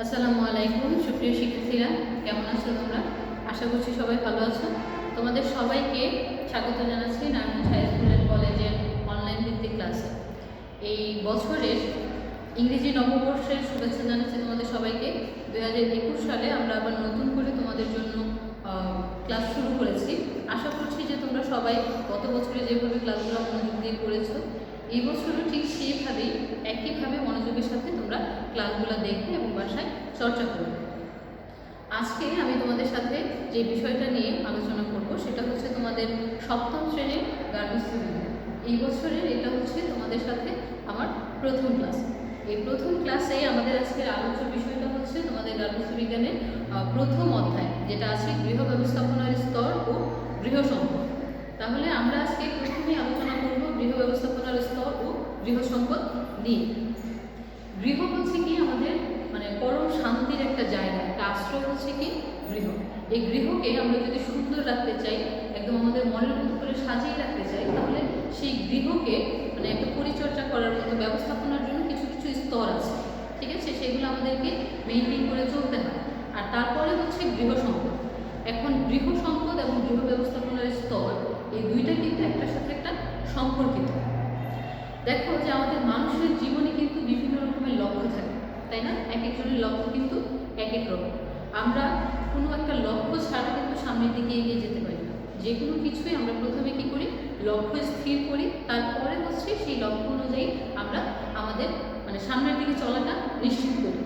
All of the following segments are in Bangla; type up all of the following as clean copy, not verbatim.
আসসালামু আলাইকুম সুপ্রিয় শিক্ষার্থীরা, কেমন আছো তোমরা? আশা করছি সবাই ভালো আছো। তোমাদের সবাইকে স্বাগত জানাচ্ছি নারায়ণ হাই স্কুল কলেজের অনলাইন ভিত্তিক ক্লাসে। এই বছরের ইংরেজি নববর্ষের শুভেচ্ছা জানাচ্ছি তোমাদের সবাইকে। 2021 সালে আমরা আবার নতুন করে তোমাদের জন্য ক্লাস শুরু করেছি। আশা করছি যে তোমরা সবাই গত বছরে যেভাবে ক্লাসগুলো মনোযোগ দিয়ে করেছো, এই বছরও ঠিক সেইভাবেই একইভাবে মনোযোগের সাথে তোমরা ক্লাসগুলো দেখবে এবং বাসায় চর্চা করবে। আজকে আমি তোমাদের সাথে যে বিষয়টা নিয়ে আলোচনা করব সেটা হচ্ছে তোমাদের সপ্তম শ্রেণীর গার্হস্থ্য বিজ্ঞান। এই বছরের এটা হচ্ছে তোমাদের সাথে আমার প্রথম ক্লাস। এই প্রথম ক্লাসে আমাদের আজকের আলোচ্য বিষয়টা হচ্ছে তোমাদের গার্হস্থ্য বিজ্ঞানের প্রথম অধ্যায়, যেটা আছে গৃহ ব্যবস্থাপনার স্তর ও গৃহ সম্পদ। তাহলে আমরা আজকে প্রথমেই আলোচনা করব গৃহ ব্যবস্থাপনার স্তর ও গৃহ সম্পদ নিয়ে। গৃহ হচ্ছে কি আমাদের পরম শান্তির একটা জায়গা, একটা আশ্রয় হচ্ছে কি গৃহ। এই গৃহকে আমরা যদি সুন্দর রাখতে চাই, একদম আমাদের মনের মতো করে সাজিয়ে রাখতে চাই, তাহলে সেই গৃহকে একটা পরিচর্যা করার মতো ব্যবস্থাপনার জন্য কিছু কিছু স্তর আছে, ঠিক আছে? সেগুলো আমাদেরকে মেনটেন করে চলতে হয়। আর তারপরে হচ্ছে গৃহ সম্পদ। এখন গৃহ সম্পদ এবং গৃহ ব্যবস্থাপনার স্তর, এই দুইটা কিন্তু একটার সাথে একটা সম্পর্কিত। দেখো যে আমাদের মানুষের জীবনে কিন্তু বিভিন্ন রকমের লক্ষ্য থাকে, তাই না? এক একজনের লক্ষ্য কিন্তু এক এক রকম। আমরা কোনো একটা লক্ষ্য ছাড়া কিন্তু সামনের দিকে এগিয়ে যেতে পারি না। যে কোনো কিছুই আমরা প্রথমে কি করি, লক্ষ্য স্থির করি, তারপরে হচ্ছে সেই লক্ষ্য অনুযায়ী আমরা আমাদের সামনের দিকে চলাটা নিশ্চিত করি।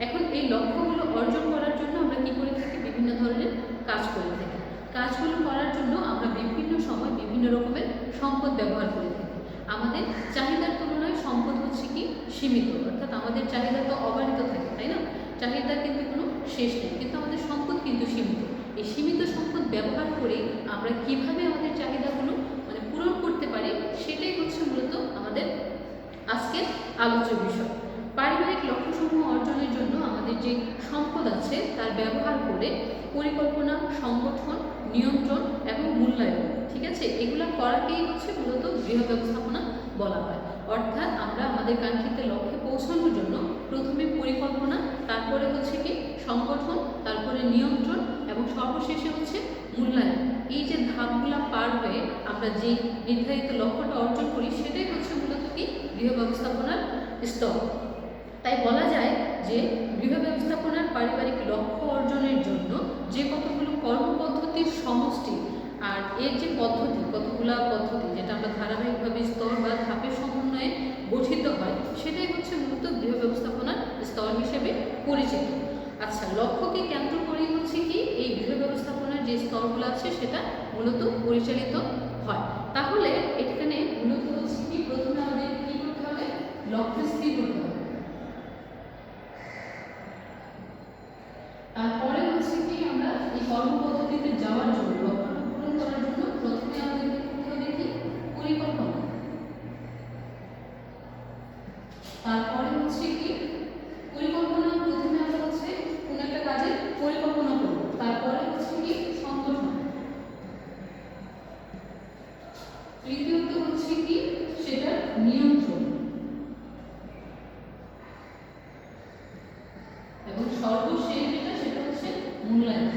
এখন এই লক্ষ্যগুলো অর্জন করার জন্য আমরা কি করে থাকি, বিভিন্ন ধরনের কাজ করে থাকি। কাজগুলো করার জন্য আমরা বিভিন্ন সময় বিভিন্ন রকমের সম্পদ ব্যবহার করে থাকি। আমাদের চাহিদার তুলনায় সম্পদ হচ্ছে কি সীমিত, অর্থাৎ আমাদের চাহিদা তো অবারিত থাকে, তাই না? চাহিদার কিন্তু কোনো শেষ নেই, কিন্তু আমাদের সম্পদ কিন্তু সীমিত। এই সীমিত সম্পদ ব্যবহার করে আমরা কিভাবে আমাদের চাহিদাগুলো পূরণ করতে পারি, সেটাই হচ্ছে মূলত আমাদের আজকের আলোচ্য বিষয়। পারিবারিক লক্ষ্যসমূহ অর্জনের জন্য আমাদের যে সম্পদ আছে তার ব্যবহার করে পরিকল্পনা, সংগঠন, নিয়ন্ত্রণ এবং মূল্যায়ন, ঠিক আছে, এগুলো করাকেই হচ্ছে মূলত গৃহ ব্যবস্থাপনা বলা হয়। অর্থাৎ আমরা আমাদের কাঙ্ক্ষিত লক্ষ্যে পৌঁছানোর জন্য প্রথমে পরিকল্পনা, তারপরে হচ্ছে কি সংগঠন, তারপরে নিয়ন্ত্রণ এবং সর্বশেষে হচ্ছে মূল্যায়ন। এই যে ধাপগুলো পার হয়ে আমরা যে নির্ধারিত লক্ষ্যটা অর্জন করি, সেটাই হচ্ছে মূলত কি গৃহ ব্যবস্থাপনার স্তর। তাই বলা যায় যে গৃহ ব্যবস্থাপনার পারিবারিক লক্ষ্য অর্জনের জন্য যে কতগুলো কর্মপদ্ধতির সমষ্টি, আর এর যে কতগুলা পদ্ধতি যেটা আমরা ধারাবাহিকভাবে স্তর বা ধাপের সমন্বয়ে গঠিত হয়, সেটাই হচ্ছে মূলত গৃহ ব্যবস্থাপনার স্তর হিসেবে পরিচিত। আচ্ছা, লক্ষ্যকে কেন্দ্র করেই হচ্ছে কি এই গৃহ ব্যবস্থাপনার যে স্তরগুলো আছে সেটা মূলত পরিচালিত হয়। তাহলে এখানে মূলত হচ্ছে কি প্রথমে আমাদের কি করতে হবে, লক্ষ্য স্থির করতে হবে। তারপরে হচ্ছে কি আমরা এই কর্মপদ্ধতিতে যাওয়ার জন্য, লক্ষ্যটা পূরণ করার জন্য প্রথমে আমাদের করতে হবে কি পরিকল্পনা। তারপরে হচ্ছে কি পরিকল্পনা, প্রথমে আমরা হচ্ছে কোন একটা কাজের পরিকল্পনা করব, তারপরে হচ্ছে কি সংগঠন, তৃতীয়ত হচ্ছে কি সেটা নিয়ন্ত্রণ, এবং সর্বশেষ যেটা সেটা হচ্ছে মূল্যায়ন।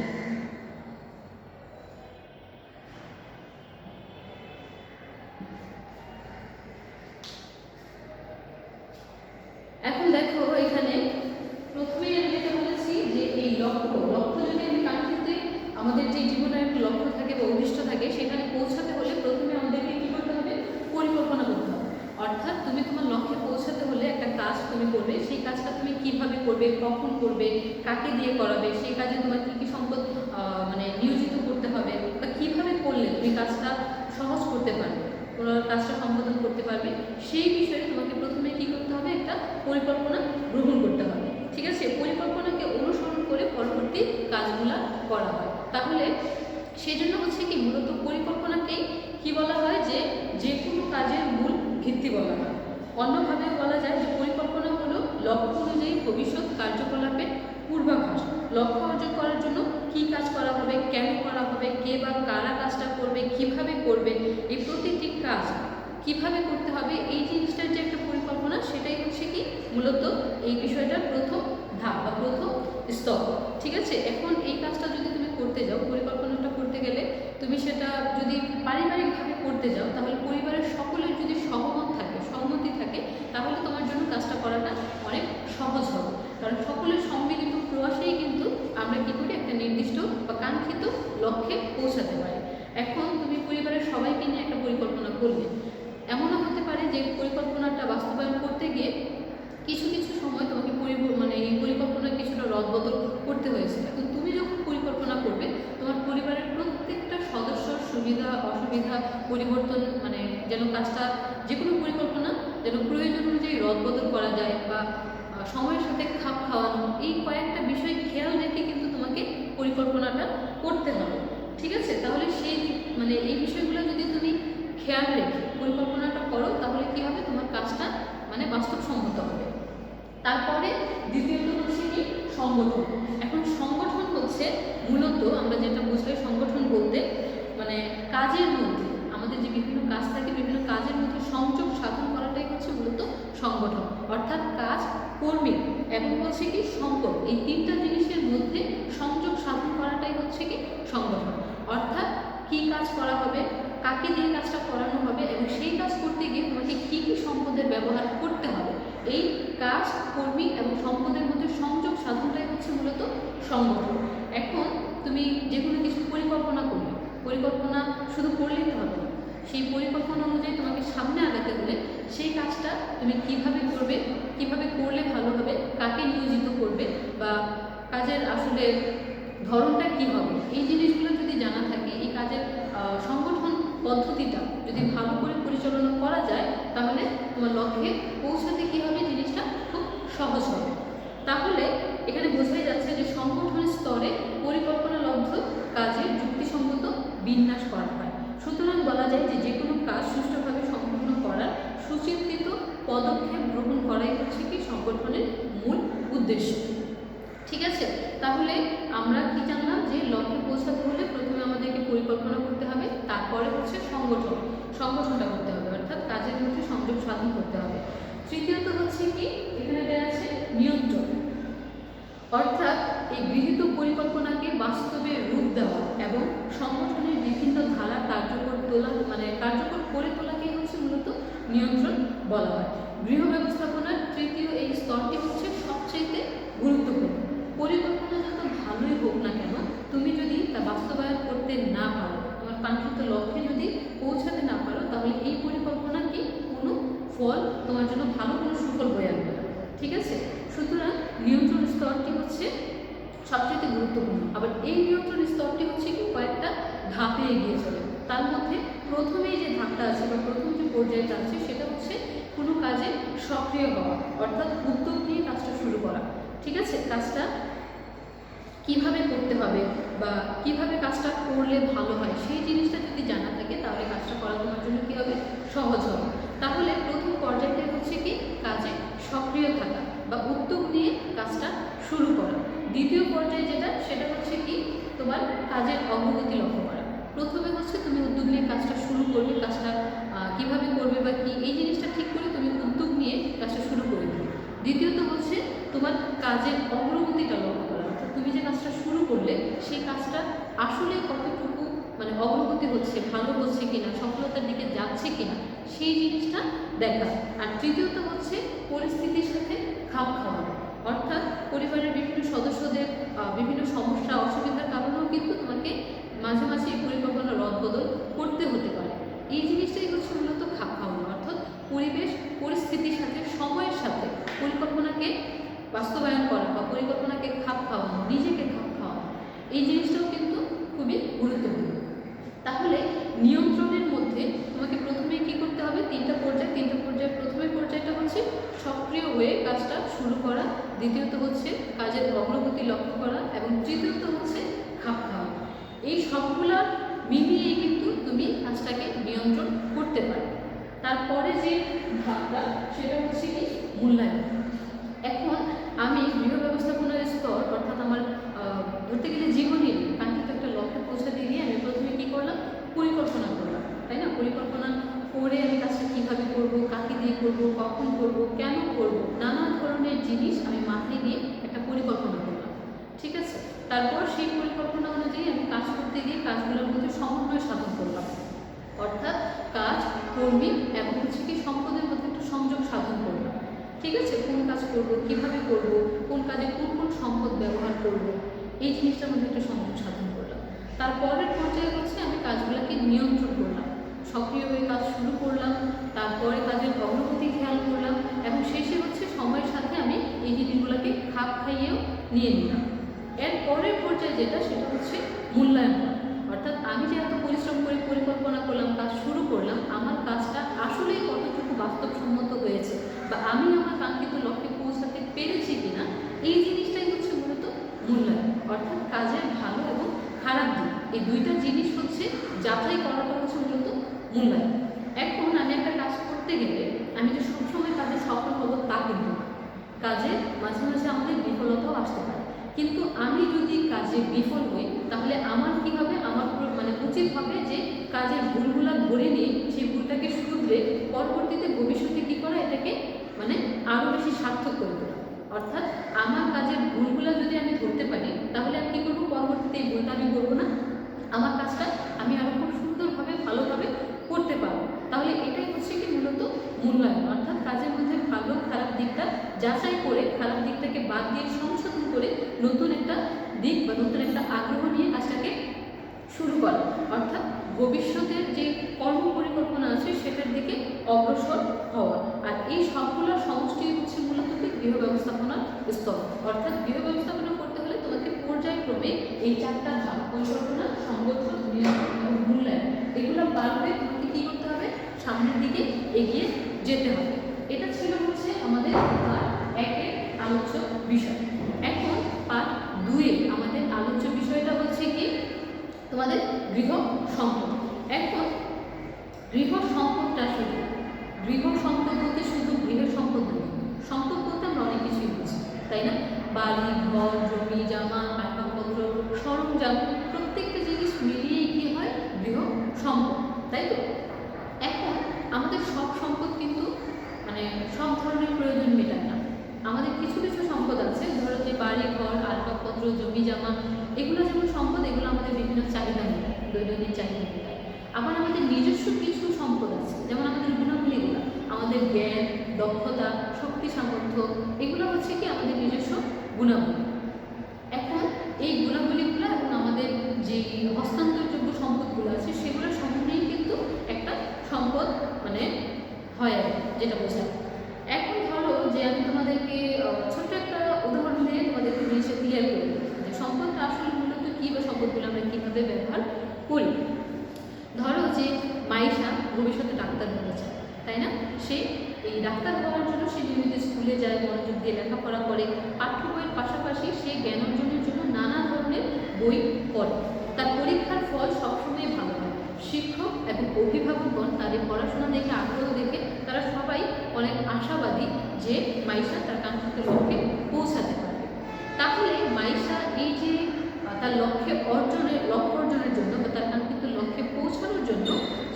এখন দেখো এখানে প্রথমেই আমি যেটা বলেছি যে এই লক্ষ্য যদি আমি কাঙ্ক্ষিত আমাদের যে জীবনের একটা লক্ষ্য থাকে বা উদ্দেশ্য থাকে, সেখানে পৌঁছাতে হলে প্রথমে আমাদেরকে কি করতে হবে, পরিকল্পনা করতে হবে। অর্থাৎ তুমি তোমার লক্ষ্যে পৌঁছাতে হলে একটা কাজ তুমি করবে, সেই কাজটা তুমি কিভাবে করবে, কখন করবে, কাকে দিয়ে করাবে, সেই কাজে তোমার কী কী সম্পদ নিয়োজিত করতে হবে, বা কিভাবে করলে তুমি কাজটা সহজ করতে পারবে, কাজটা সম্পাদন করতে পারবে, সেই বিষয়ে তোমাকে প্রথমে কি করতে হবে, একটা পরিকল্পনা গ্রহণ করতে হবে, ঠিক আছে? পরিকল্পনাকে অনুসরণ করে পরবর্তী কাজগুলা করা হয়। তাহলে সেজন্য হচ্ছে কি মূলত পরিকল্পনাকেই কি বলা হয়, যে কোনো কাজের মূল ভিত্তি বলা হয়। অন্যভাবে বলা যায় যে পরিকল্পনা হলো লক্ষ্য অনুযায়ী ভবিষ্যৎ কার্যকলাপের পূর্বাভাস। লক্ষ্য অর্জন করার জন্য কি কাজ করা হবে, কেন করা হবে, কে বা কারা কাজটা করবে, কিভাবে করবে, এই প্রতিটি কাজ কিভাবে করতে হবে, এই জিনিসটার যে একটা পরিকল্পনা, সেটাই হচ্ছে কি মূলত এই বিষয়টার প্রথম ধাপ বা প্রথম স্তর। ঠিক আছে, এখন এই কাজটা যদি তুমি করতে যাও, পরিকল্পনাটা করতে গেলে তুমি সেটা যদি পারিবারিকভাবে করতে যাও, তাহলে পরিবারের সকলের যদি সহমতি থাকে, তাহলে তোমার জন্য কাজটা করাটা অনেক সহজ হবে। কারণ সকলের সম্মিলিত প্রয়াসেই কিন্তু আমরা কী করি, একটা নির্দিষ্ট বা কাঙ্ক্ষিত লক্ষ্যে পৌঁছাতে পারি। এখন তুমি পরিবারের সবাইকে নিয়ে একটা পরিকল্পনা করবে, এমনও হতে পারে যে পরিকল্পনাটা বাস্তবায়ন করতে গিয়ে কিছু কিছু সময় তোমাকে এই পরিকল্পনার কিছুটা রদবদল করতে হয়েছে। এখন তুমি যখন পরিকল্পনা করবে, তোমার পরিবারের প্রত্যেকটা সদস্যর সুবিধা অসুবিধা পরিবর্তন, যেন কাজটা যে কোনো পরিকল্পনা যেন প্রয়োজন অনুযায়ী রদবদল করা যায় বা সময়ের সাথে খাপ খাওয়ানো, এই কয়েকটা বিষয় খেয়াল রেখে কিন্তু তোমাকে পরিকল্পনাটা করতে হবে। ঠিক আছে, তাহলে এই বিষয়গুলো যদি তুমি খেয়াল রেখে পরিকল্পনাটা করো, তাহলে কি হবে, তোমার কাজটা বাস্তবসম্মত হবে। তারপরে দ্বিতীয়ত হচ্ছে কি, সংগঠন। এখন সংগঠন হচ্ছে মূলত আমরা যেটা বুঝলাই, সংগঠন বলতে কাজের মধ্যে আমাদের যে বিভিন্ন কাজ থাকে, বিভিন্ন কাজের মধ্যে সংযোগ সাধন করাটাই হচ্ছে মূলত সংগঠন। অর্থাৎ কাজ, কর্মী এবং হচ্ছে কি সম্পদ, এই তিনটা জিনিসের মধ্যে সংযোগ সাধন করাটাই হচ্ছে কি সংগঠন। অর্থাৎ কি কাজ করা হবে, কাকে দিয়ে কাজটা করানো হবে এবং সেই কাজ করতে গিয়ে তোমাকে কী কী সম্পদের ব্যবহার করতে হবে, এই কাজ, কর্মী এবং সম্পদের মধ্যে সংযোগ সাধনটাই হচ্ছে মূলত সংগঠন। এখন তুমি যে কোনো কিছু পরিকল্পনা করবে, পরিকল্পনা শুধু করলেই তো হবে না, সেই পরিকল্পনা অনুযায়ী তোমাকে সামনে আগাতে হলে সেই কাজটা তুমি কিভাবে করবে, কিভাবে করলে ভালো হবে, কাকে নিয়োজিত করবে বা কাজের আসলে ধরনটা কী হবে, এই জিনিসগুলো যদি জানা থাকে, এই কাজের সংগঠন পদ্ধতিটা যদি ভালো করে পরিচালনা করা যায়, তাহলে তোমার লক্ষ্যে পৌঁছাতে কী হবে, জিনিসটা খুব সহজ হবে। তাহলে এখানে বোঝাই যাচ্ছে যে সংগঠনের স্তরে পরিকল্পনালব্ধ কাজের যুক্তিসঙ্গত বিন্যাস করা হয়। সুতরাং বলা যায় যে কোনো কাজ সুষ্ঠুভাবে সম্পূর্ণ করার সুচিন্তিত পদক্ষেপ গ্রহণ করাই হচ্ছে কি সংগঠনের মূল উদ্দেশ্য। ঠিক আছে, তাহলে আমরা কি জানলাম যে লক্ষ্যে পৌঁছাতে হলে প্রথমে আমাদেরকে পরিকল্পনা করতে হবে, তারপরে হচ্ছে সংগঠনটা করতে হবে, অর্থাৎ কাজের মধ্যে সংযোগ সাধন করতে হবে। তৃতীয়ত হচ্ছে কি, এখানে দেওয়া আছে নিয়ন্ত্রণ, অর্থাৎ এই গৃহীত পরিকল্পনাকে বাস্তবে রূপ দেওয়া এবং সংগঠনের বিভিন্ন ধারা কার্যকর করে তোলাকেই হচ্ছে মূলত নিয়ন্ত্রণ বলা হয়। গৃহ ব্যবস্থাপনার তৃতীয় এই স্তরটি হচ্ছে সবচেয়ে গুরুত্বপূর্ণ। পরিকল্পনা যত ভালোই হোক না কেন, তুমি যদি তা বাস্তবায়ন করতে না পারো, তোমার কাঙ্ক্ষিত লক্ষ্যে যদি পৌঁছাতে না পারো, তাহলে এই পরিকল্পনা কি কোনো ফল তোমার জন্য ভালো কোনো সুফল বয়ে আনবে না। ঠিক আছে, সুতরাং নিয়ন্ত্রণ স্তরটি হচ্ছে সবচেয়ে গুরুত্বপূর্ণ। আবার এই নিয়ন্ত্রণ স্তরটি হচ্ছে কি কয়েকটা ধাপে এগিয়ে চলে। তার মধ্যে প্রথমেই যে ধাপটা আছে বা প্রথম যে পর্যায়টা আছে, সেটা হচ্ছে কোনো কাজে সক্রিয় হওয়া, অর্থাৎ উদ্যোগ নিয়ে কাজটা শুরু করা। ঠিক আছে, কাজটা কিভাবে করতে হবে বা কিভাবে কাজটা করলে ভালো হয়, সেই জিনিসটা যদি জানা থাকে, তাহলে কাজটা করা তোমার জন্য কী হবে, সহজ হবে। তাহলে প্রথম পর্যায়টা হচ্ছে কি কাজে সক্রিয় থাকা বা উদ্যোগ নিয়ে কাজটা শুরু করা। দ্বিতীয় পর্যায়ে সেটা হচ্ছে কি তোমার কাজের অগ্রগতি লক্ষ্য করা। প্রথমে হচ্ছে তুমি উদ্যোগ নিয়ে কাজটা শুরু করবে, কাজটা কিভাবে করবে বা কি, এই জিনিসটা ঠিক করে তুমি উদ্যোগ নিয়ে কাজটা শুরু করে দেবে। দ্বিতীয়ত হচ্ছে তোমার কাজের অগ্রগতিটা লক্ষ্য করা, অর্থাৎ তুমি যে কাজটা শুরু করলে সেই কাজটা আসলে কতটুকু অগ্রগতি হচ্ছে, ভালো হচ্ছে কিনা, সফলতার দিকে যাচ্ছে কিনা, সেই জিনিসটা দেখা। আর তৃতীয়ত হচ্ছে পরিস্থিতির সাথে খাপ খাওয়া, অর্থাৎ পরিবারের বিভিন্ন সদস্যদের বিভিন্ন সমস্যা অসুবিধার কারণেও কিন্তু তোমাকে মাঝে মাঝে এই পরিকল্পনা রদবদল করতে হতে পারে। এই জিনিসটাই হচ্ছে মূলত খাপ খাওয়ানো, অর্থাৎ পরিবেশ পরিস্থিতির সাথে সময়ের সাথে পরিকল্পনাকে বাস্তবায়ন করা বা পরিকল্পনাকে খাপ খাওয়ানো, নিজেকে খাপ খাওয়ানো, এই জিনিসটাও কিন্তু খুবই গুরুত্বপূর্ণ। তাহলে নিয়ন্ত্রণের মধ্যে তোমাকে প্রথমে কি করতে হবে, তিনটা পর্যায়। প্রথমে পর্যায়টা হচ্ছে সক্রিয় হয়ে কাজটা শুরু করা, দ্বিতীয়ত হচ্ছে কাজের অগ্রগতি লক্ষ্য করা এবং তৃতীয়ত হচ্ছে খাপ খাওয়া। এই সবগুলা মিলিয়েই কিন্তু তুমি কাজটাকে নিয়ন্ত্রণ করতে পারো। তারপরে যে ধাপটা সেটা হচ্ছে কি মূল্যায়ন। এখন আমি গৃহ ব্যবস্থাপনার স্তর, অর্থাৎ আমার ধরতে গেলে জীবনের কাঙ্ক্ষিত একটা লক্ষ্যে পৌঁছাতে গিয়ে আমি প্রথমে কী করলাম, পরিকল্পনা করলাম, তাই না? পরিকল্পনা করে আমি কাজটা কীভাবে করব, কাকে দিয়ে করব, কখন করব, কেন করব, নানা ধরনের জিনিস আমি মাথায় নিয়ে একটা পরিকল্পনা করলাম। তারপর সেই পরিকল্পনা অনুযায়ী আমি কাজ করতে গিয়ে কাজগুলোর মধ্যে সমন্বয় সাধন করলাম, অর্থাৎ কাজ, কর্মী এবং হচ্ছে কি সম্পদের মধ্যে একটা সংযোগ সাধন করলাম। ঠিক আছে, কোন কাজ করব, কিভাবে করব, কোন কাজে কোন কোন সম্পদ ব্যবহার করব, এই জিনিসটার মধ্যে একটা সংযোগ সাধন করলাম। তারপরের পর্যায়ে হচ্ছে আমি কাজগুলোকে নিয়ন্ত্রণ করলাম, সক্রিয় হয়ে কাজ শুরু করলাম, তারপরে কাজের অগ্রগতি খেয়াল করলাম এবং শেষে হচ্ছে সময়ের সাথে আমি এই জিনিসগুলোকে খাপ খাইয়েও নিয়ে নিলাম। এর পরের পর্যায়ে যেটা, সেটা হচ্ছে মূল্যায়ন করা, অর্থাৎ আমি যে এত পরিশ্রম করে পরিকল্পনা করলাম, কাজ শুরু করলাম, আমার কাজটা আসলেই কতটুকু বাস্তবসম্মত হয়েছে বা আমি আমার কাঙ্ক্ষিত লক্ষ্যে পৌঁছাতে পেরেছি কিনা, এই জিনিসটাই হচ্ছে মূলত মূল্যায়ন। অর্থাৎ কাজের ভালো এবং খারাপ দিক, এই দুইটা জিনিস হচ্ছে যাচাই করাটা হচ্ছে মূলত মূল্যায়ন। এখন আমি একটা কাজ করতে গেলে আমি যে সবসময় কাজে সফল হব তা কিন্তু না, কাজে মাঝে মাঝে আমাদের বিফলতাও আসতে পারে। কিন্তু আমি যদি কাজে বিফল হই তাহলে আমার কী হবে, আমার মানে উচিত হবে যে কাজের ভুলগুলো ধরে নিয়ে সেই ভুলটাকে শুধরে পরবর্তীতে ভবিষ্যতে কী করা, এটাকে মানে আরও বেশি সার্থক করে তোলা। অর্থাৎ আমার কাজের ভুলগুলো যদি আমি ধরতে পারি তাহলে আমি কী করবো, পরবর্তীতে এই ভুলটা আমি করবো না, আমার কাজটা আমি আরও খুব সুন্দরভাবে ভালোভাবে করতে পারবো। তাহলে এটাই হচ্ছে কি মূলত মূল্যায়ন, অর্থাৎ কাজের মধ্যে ভালো খারাপ দিকটা যাচাই করে খারাপ দিকটাকে বাদ দিয়ে সংশোধন করে নতুন একটা দিক বা নতুন একটা আগ্রহ নিয়ে কাজটাকে শুরু করা, অর্থাৎ ভবিষ্যতের যে কর্ম পরিকল্পনা আছে সেটার দিকে অগ্রসর হওয়া। আর এই সবগুলোর সমষ্টি হচ্ছে মূলত কি গৃহ ব্যবস্থাপনার স্তর। অর্থাৎ গৃহ ব্যবস্থাপনা করতে হলে তোমাকে পর্যায়ক্রমে এই চারটা ধাপ, পরিকল্পনা, সংগঠন, নিয়ন্ত্রণ এবং মূল্যায়ন, এগুলো পার হয়ে তোমাকে কী করতে হবে, সামনের দিকে এগিয়ে যেতে হবে। এটা ছিল হচ্ছে আমাদের পার্ট 1-এর আলোচ্য বিষয়। এখন পার্ট 2-এ আমাদের আলোচ্য বিষয়টা হচ্ছে কি তোমাদের গৃহ সম্পদ। এখন গৃহ সম্পদটা শুধু গৃহ সম্পদ বলতে শুধু গৃহের সম্পদ নয়, সম্পদ বলতে আমরা অনেক কিছুই বুঝি, তাই না? বাড়ি, ঘর, জমি জামা, আসবাবপত্র, সরঞ্জাম, প্রত্যেকটা জিনিস মিলিয়েই কি হয়, গৃহ সম্পদ, তাই তো? এখন আমাদের সব সম্পদ কিন্তু মানে সব ধরনের প্রয়োজন মেটায় না। আমাদের কিছু কিছু সম্পদ আছে, ধরো যে বাড়ি, ঘর, আসবাবপত্র, জমি জামা, এগুলো যেমন সম্পদ, এগুলো আমাদের বিভিন্ন চাহিদা মেটায়, দৈনন্দিন চাহিদা মেটায়। আবার আমাদের নিজস্ব কিছু সম্পদ আছে, যেমন আমাদের গুণাবলীগুলো, আমাদের জ্ঞান, দক্ষতা, শক্তি, সামর্থ্য, এগুলো হচ্ছে কি আমাদের নিজস্ব গুণাবলী। এখন এই গুণাবলীগুলো এবং আমাদের যে হস্তান্তরযোগ্য সম্পদগুলো আছে সেগুলোর সমন্বয়েই কিন্তু একটা সম্পদ মানে হয়, যেটা বোঝায়। এখন ধরো যে আমি তোমাদেরকে ছোট্ট একটা উদাহরণ দিয়ে তোমাদেরকে জিনিসটা ক্লিয়ার করে দেবো যে সম্পদটা আসলে মূলত কী বা সম্পদগুলো আমরা কীভাবে ব্যবহার করি। ধরো যে মাইশা ভবিষ্যতে ডাক্তার হতে চায়, তাই না? সে এই ডাক্তার হওয়ার জন্য সে নিয়মিত স্কুলে যায়, মনোযোগ দিয়ে লেখাপড়া করে, পাঠ্য বইয়ের পাশাপাশি সে জ্ঞান অর্জনের জন্য নানা ধরনের বই পড়ে। তার পরীক্ষার ফল সবসময় ভালো হয়। শিক্ষক এবং অভিভাবকগণ তার এই পড়াশোনা দেখে, আগ্রহ দেখে তারা সবাই অনেক আশাবাদী যে মাইশা তার কাঙ্ক্ষিত লক্ষ্যে পৌঁছাতে পারবে। তাহলে মাইশা এই যে তার লক্ষ্য অর্জনের জন্য বা তার কাঙ্ক্ষিত লক্ষ্যে পৌঁছানোর জন্য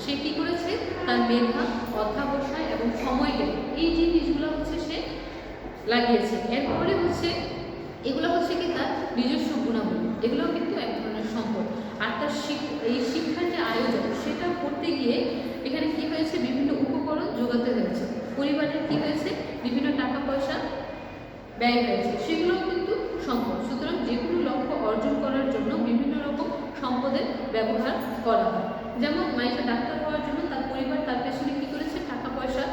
সে কী করেছে, তার মেধা, অধ্যাবসায় এবং সময়কে এই জিনিসগুলো হচ্ছে সে লাগিয়েছে। এরপরে হচ্ছে এগুলো হচ্ছে কি তার নিজস্ব গুণাবলী, এগুলোও কিন্তু এক ধরনের সম্পদ। আর তার এই শিক্ষার যে আয়োজন সেটা করতে গিয়ে এখানে কি হয়েছে, বিভিন্ন উপকরণ যোগাতে হয়েছে, পরিবারের কি হয়েছে, বিভিন্ন টাকা পয়সা ব্যয় হয়েছে, সেগুলোও কিন্তু সম্পদ। সুতরাং যে কোনো লক্ষ্য অর্জন করার জন্য বিভিন্ন রকম সম্পদের ব্যবহার করা হয়। যেমন মাইশা ডাক্তার হওয়ার জন্য তার পরিবার তার পেছনে কী করেছে, টাকা পয়সা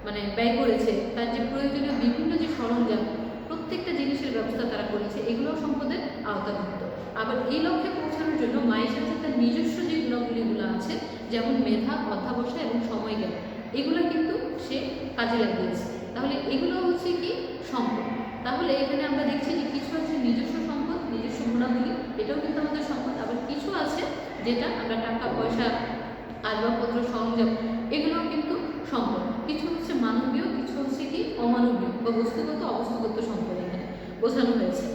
মানে ব্যয় করেছে, তার যে প্রয়োজনীয় বিভিন্ন যে সরঞ্জাম, প্রত্যেকটা জিনিসের ব্যবস্থা তারা করেছে, এগুলোও সম্পদের আওতাভুক্ত। আবার এই লক্ষ্যে পৌঁছানোর জন্য মাইশার যে তার নিজস্ব যে গুণাবলীগুলো আছে, যেমন মেধা, অধ্যাবসায় এবং সময় জ্ঞান, এগুলো কিন্তু সে কাজে লাগিয়েছে। তাহলে এগুলো হচ্ছে কি সম্পদ। তাহলে এখানে আমরা দেখছি যে কিছু আছে নিজস্ব সম্পদ, নিজস্ব গুণাবলী, এটাও কিন্তু আমাদের সম্পদ। আবার কিছু আছে যেটা আমরা টাকা পয়সা, আসবাবপত্র, সরঞ্জাম, এগুলোও কিন্তু সম্পদ। কিছু হচ্ছে মানবীয়, কিছু হচ্ছে কি অমানবীয় বা বস্তুগত অবস্থাগত সম্পদ এখানে বোঝানো হয়েছে।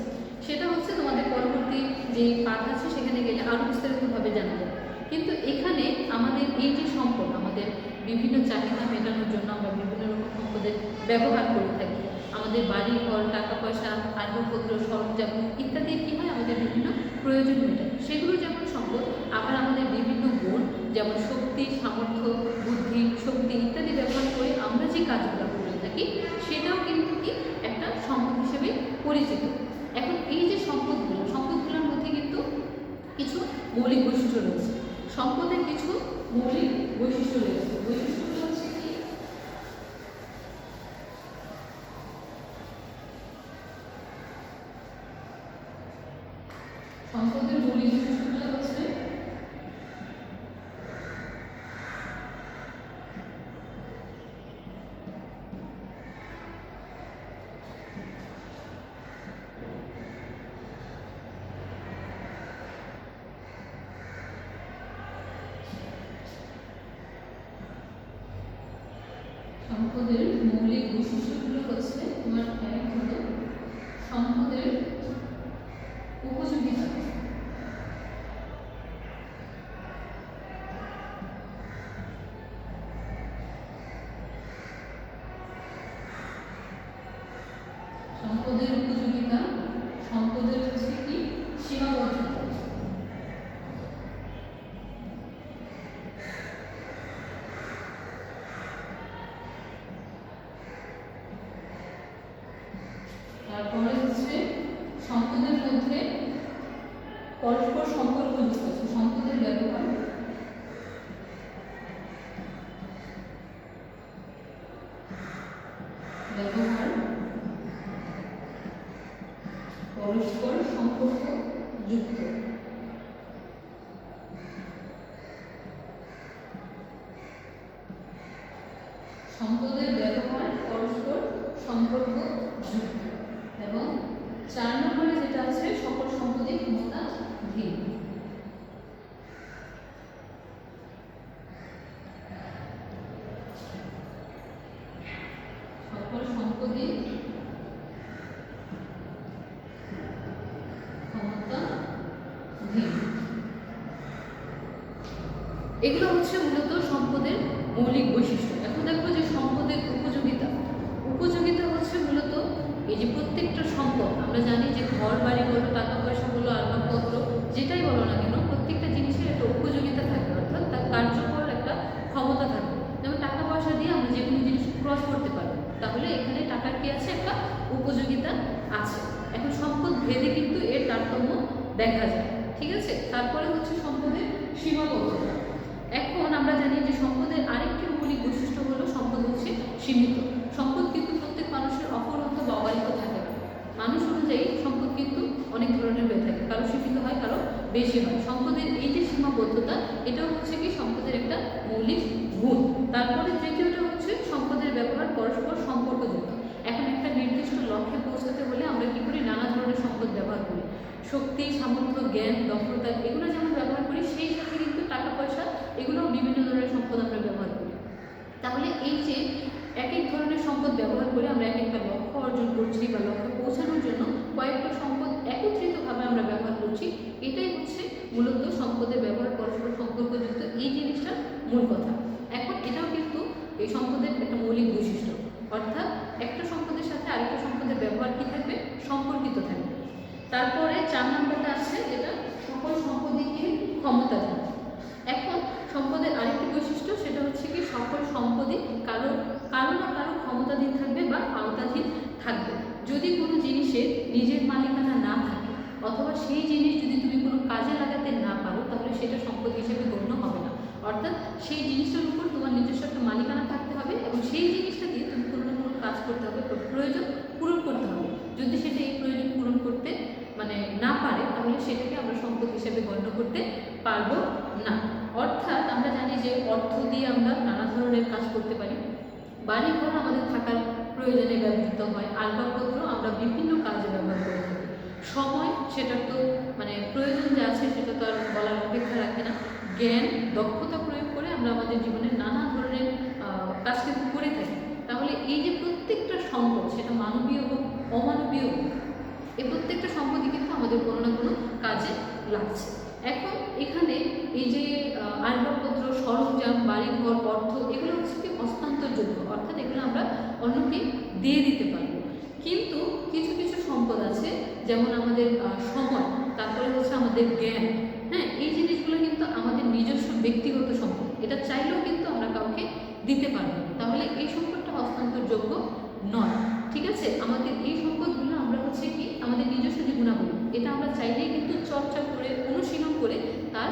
সেটা হচ্ছে তোমাদের পরবর্তী যে পাঠ আছে সেখানে গেলে আরও বিস্তারিতভাবে জানা যাবে। কিন্তু এখানে আমাদের এই যে সম্পদ, আমাদের বিভিন্ন চাহিদা মেটানোর জন্য আমরা বিভিন্ন রকম সম্পদের ব্যবহার করে থাকি। আমাদের বাড়ি, ঘর, টাকা পয়সা, আসবাবপত্র, সরঞ্জাম ইত্যাদি কী হয়, আমাদের বিভিন্ন প্রয়োজন মেটায়, সেগুলো যেমন সম্পদ, আবার আমাদের বিভিন্ন গুণ যেমন শক্তি, সামর্থ্য, বুদ্ধি, শক্তি ইত্যাদি ব্যবহার করে আমরা যে কাজগুলো করে থাকি সেটাও কিন্তু কি একটা সম্পদ হিসেবে পরিচিত। এখন এই যে সম্পদগুলোর মধ্যে কিন্তু কিছু মৌলিক বৈশিষ্ট্য রয়েছে। সম্পদের কিছু মৌলিক বৈশিষ্ট্য রয়েছে। বৈশিষ্ট্যগুলো হচ্ছে কি, সম্পদের মৌলিক বৈশিষ্ট্যগুলো হচ্ছে সম্পদের মৌলিক বৈশিষ্ট্যগুলো হচ্ছে তোমার এক হলো সম্পদের উপযোগিতা। সম্পদের উপযোগিতা, সম্পদের হচ্ছে কি সীমাবদ্ধতা। তারপরে হচ্ছে সম্পদের মধ্যে পরস্পর সম্পর্কযুক্ত আছে, সম্পদের ব্যবহার পরস্পর সম্পর্ক যুক্ত। সম্পদের ব্যবহার পরস্পর সম্পর্ক যুক্ত। এবং 4 নম্বরে যেটা আছে সকল সম্পত্তি ক্ষমতাধীন। সকল সম্পত্তি ক্ষমতাধীন, এগুলো হচ্ছে মূলত সম্পদের মৌলিক বৈশিষ্ট্য। এখন দেখো যে সম্পদের উপযোগিতা, উপযোগিতা হচ্ছে মূলত এই যে প্রত্যেকটা সম্পদ, আমরা জানি যে ঘর বাড়ি বলো, টাকা পয়সা বলো, আসবাবপত্র যেটাই বলো না কেন, প্রত্যেকটা জিনিসের একটা উপযোগিতা থাকবে, অর্থাৎ তার কার্যকর একটা ক্ষমতা থাকবে। যেমন টাকা পয়সা দিয়ে আমরা যে কোনো জিনিস ক্রয় করতে পারবো, তাহলে এখানে টাকার কি আছে, একটা উপযোগিতা আছে। এখন সম্পদ ভেদে কিন্তু এর তারতম্য দেখা যায়, ঠিক আছে। তারপরে হচ্ছে সম্পদের সীমাবদ্ধতা। এখন আমরা জানি যে সম্পদের আরেকটি মৌলিক বৈশিষ্ট্য হলো সম্পদ হচ্ছে সীমিত। সম্পদ কিন্তু প্রত্যেক মানুষের অপরন্ত বা অবারিত থাকে না, মানুষ অনুযায়ী সম্পদ কিন্তু অনেক ধরনের হয়ে থাকে, কারো সীমিত হয়, কারো বেশি হয়। সম্পদের এই যে সীমাবদ্ধতা, এটাও হচ্ছে কি সম্পদের একটা মৌলিক গুণ। তারপরে তৃতীয়টা হচ্ছে সম্পদের ব্যবহার পরস্পর সম্পর্কযুক্ত। এখন একটা নির্দিষ্ট লক্ষ্যে পৌঁছাতে হলে আমরা কি করি, নানা ধরনের সম্পদ ব্যবহার করি। শক্তি, সামর্থ্য, জ্ঞান, দক্ষতা এগুলো যেমন ব্যবহার করি, সেই সাথে কিন্তু টাকা পয়সা এগুলো বিভিন্ন ধরনের সম্পদ আমরা ব্যবহার করি। তাহলে এই যে এক এক ধরনের সম্পদ ব্যবহার করে আমরা এক একটা লক্ষ্য অর্জন করছি বা লক্ষ্যে পৌঁছানোর জন্য কয়েকটা সম্পদ একত্রিতভাবে আমরা ব্যবহার করছি, এটাই হচ্ছে মূলত সম্পদের ব্যবহার পরস্পর সম্পর্কযুক্ত, এই জিনিসটার মূল কথা। এখন এটাও কিন্তু এই সম্পদের একটা মৌলিক বৈশিষ্ট্য, অর্থাৎ একটা সম্পদের সাথে আরেকটা সম্পদের ব্যবহার কি থাকবে, সম্পর্কিত থাকবে। তারপরে 4 নম্বরটা আছে যেটা সকল সম্পত্তিকে ক্ষমতাধীন। এখন সম্পদের আরেকটি বৈশিষ্ট্য, সেটা হচ্ছে কি সকল সম্পত্তি কারো না কারো ক্ষমতাধীন থাকবে বা আওতাধীন থাকবে। যদি কোনো জিনিসের নিজের মালিকানা না থাকে অথবা সেই জিনিস যদি তুমি কোনো কাজে লাগাতে না পারো, তাহলে সেটা সম্পদ হিসেবে গণ্য হবে না। অর্থাৎ সেই জিনিসটার উপর তোমার নিজস্ব একটা মালিকানা থাকতে হবে এবং সেই জিনিসটা দিয়ে তুমি কোনো না কোনো কাজ করতে হবে, প্রয়োজন পূরণ করতে হবে। যদি সেটা এই প্রয়োজন পূরণ করতে না পারে, তাহলে সেটাকে আমরা সম্পদ হিসেবে গণ্য করতে পারবো না। অর্থাৎ আমরা জানি যে অর্থ দিয়ে আমরা নানা ধরনের কাজ করতে পারি, বাড়ি ঘর আমাদের থাকার প্রয়োজনে ব্যবহৃত হয়, আসবাবপত্র আমরা বিভিন্ন কাজে ব্যবহার করে থাকি। সময়, সেটা তো প্রয়োজন যে আছে সেটা তো আর বলার অপেক্ষা রাখে না। জ্ঞান, দক্ষতা প্রয়োগ করে আমরা আমাদের জীবনের নানা ধরনের কাজ কিন্তু করে থাকি। তাহলে এই যে প্রত্যেকটা সম্পদ, সেটা মানবীয় হোক অমানবীয় হোক, এই প্রত্যেকটা সম্পদই কিন্তু আমাদের কোনো না কোনো কাজে লাগছে। এখন এখানে এই যে আসবাবপত্র, সরঞ্জাম, বাড়িঘর, অর্থ এগুলো হচ্ছে কি হস্তান্তরযোগ্য, অর্থাৎ এগুলো আমরা অন্যকে দিয়ে দিতে পারবো। কিন্তু কিছু কিছু সম্পদ আছে, যেমন আমাদের সময়, তারপর তারপরে হচ্ছে আমাদের জ্ঞান। হ্যাঁ, এই জিনিসগুলো কিন্তু আমাদের নিজস্ব ব্যক্তিগত সম্পদ, এটা চাইলেও কিন্তু আমরা কাউকে দিতে পারবো না, তাহলে এই সম্পদটা হস্তান্তরযোগ্য নয়। ঠিক আছে, আমাদের এই সম্পদগুলো আমরা হচ্ছে কি আমাদের নিজস্ব যে গুণাবলী, এটা আমরা চাইলেই কিন্তু চর্চা করে অনুশীলন করে তার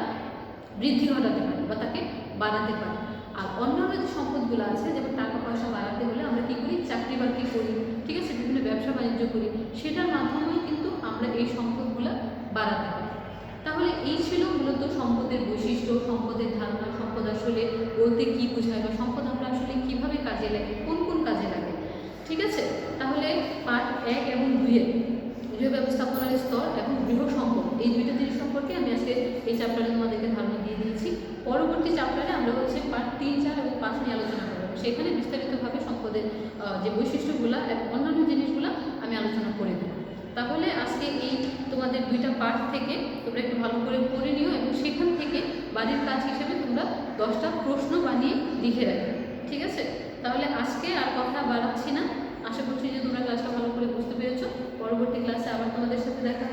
বৃদ্ধি ঘটাতে পারি বা তাকে বাড়াতে পারি। আর অন্যান্য যে সম্পদগুলো আছে, যেমন টাকা পয়সা বাড়াতে হলে আমরা কী করি, চাকরি বাকরি করি, ঠিক আছে, বিভিন্ন ব্যবসা বাণিজ্য করি, সেটার মাধ্যমেও কিন্তু আমরা এই সম্পদগুলো বাড়াতে পারি। তাহলে এই ছিল মূলত সম্পদের বৈশিষ্ট্য, সম্পদের ধারণা, সম্পদ আসলে বলতে কী বোঝায় বা সম্পদ আমরা আসলে কীভাবে কাজে লাগে, কোন কোন কাজে লাগে। ঠিক আছে, তাহলে পার্ট 1 এবং 2 গৃহ ব্যবস্থাপনার স্তর এবং গৃহ সম্পদ, এই দুইটা জিনিস সম্পর্কে আমি আজকে এই চ্যাপ্টারে তোমাদেরকে ধারণা দিয়ে দিয়েছি। পরবর্তী চ্যাপ্টারে আমরা হচ্ছে পার্ট 3, 4 এবং 5 নিয়ে আলোচনা করব, সেখানে বিস্তারিতভাবে সম্পদের যে বৈশিষ্ট্যগুলো এবং অন্যান্য জিনিসগুলো আমি আলোচনা করে দেব। তাহলে আজকে এই তোমাদের 2টা পার্ট থেকে তোমরা একটু ভালো করে পড়ে নিও এবং সেখান থেকে বাড়ির কাজ হিসেবে তোমরা 10টা প্রশ্ন বানিয়ে লিখে রাখো। ঠিক আছে, তাহলে আজকে আর কথা বাড়াচ্ছি না, আশা করছি যে তোমরা ক্লাসটা ভালো করে বুঝতে পেরেছো। পরবর্তী ক্লাসে আবার তোমাদের সাথে দেখা